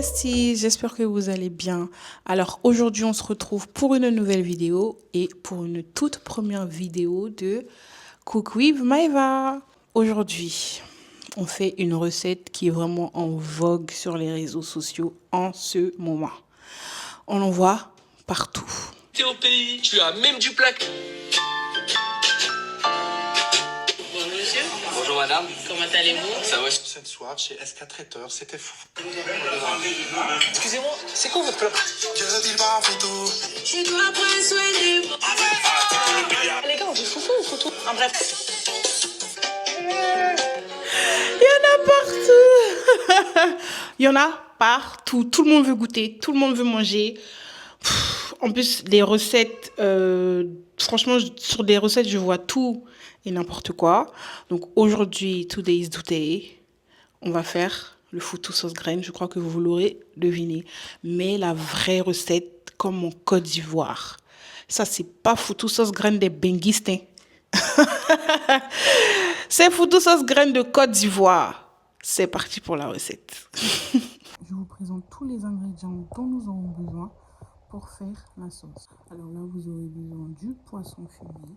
besties, j'espère que vous allez bien. Alors aujourd'hui on se retrouve pour une nouvelle vidéo et pour une toute première vidéo de Cook with MAEVA. Aujourd'hui on fait une recette qui est vraiment en vogue sur les réseaux sociaux en ce moment. On en voit partout. T'es au pays, tu as même du plaque. Bonjour monsieur. Bonjour madame. Comment allez-vous? Ça va? Ce soir chez Traiteur, c'était fou. Excusez-moi, c'est quoi votre plat? Je dois prendre soin de vous. Les gars, on veut foufou ou foutou? En bref. Il y en a partout. Il y en a partout. Tout le monde veut goûter, tout le monde veut manger. En plus, les recettes, franchement, sur des recettes, je vois tout et n'importe quoi. Donc aujourd'hui, today is today, on va faire le foutou sauce graine. Je crois que vous l'aurez deviné. Mais la vraie recette, comme en Côte d'Ivoire. Ça, c'est pas foutou sauce graine des benguistes. C'est foutu sauce graine de Côte d'Ivoire. C'est parti pour la recette. Je vous présente tous les ingrédients dont nous aurons besoin pour faire la sauce. Alors là, vous aurez besoin du poisson fumé.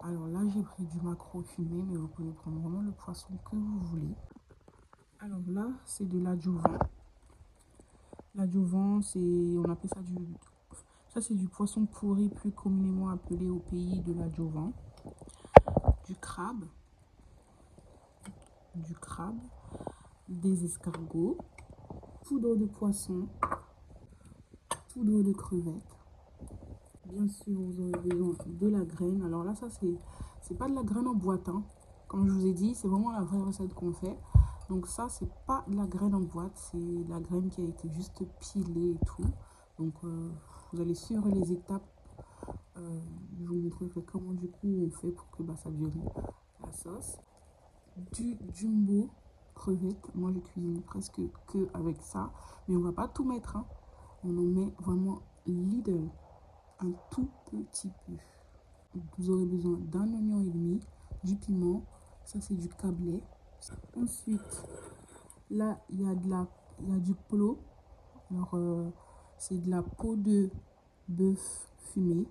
Alors là, j'ai pris du maquereau fumé, mais vous pouvez prendre vraiment le poisson que vous voulez. Alors là, c'est de l'adjuvant. L'adjuvant, on appelle ça ça c'est du poisson pourri, plus communément appelé au pays de l'adjuvant. Du crabe, des escargots, poudre de poisson, poudre de crevettes. Bien sûr, vous aurez besoin de la graine. Alors là, ça c'est pas de la graine en boîte, hein. Comme je vous ai dit, c'est vraiment la vraie recette qu'on fait. Donc ça, c'est pas de la graine en boîte, c'est de la graine qui a été juste pilée et tout. Donc vous allez suivre les étapes. Je vous montrerai comment du coup on fait pour que ça devienne la sauce. Du jumbo crevette, moi je cuisine presque que avec ça, mais on va pas tout mettre, hein. On en met vraiment little, un tout petit peu. Vous aurez besoin d'un oignon et demi, du piment, ça c'est du câblet. Ensuite, là il y a du polo. Alors c'est de la peau de bœuf fumée.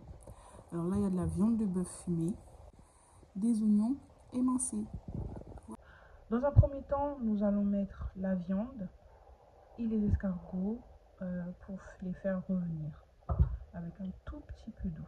Alors là il y a de la viande de bœuf fumée, des oignons émincés. Dans un premier temps, nous allons mettre la viande et les escargots pour les faire revenir avec un tout petit peu d'eau.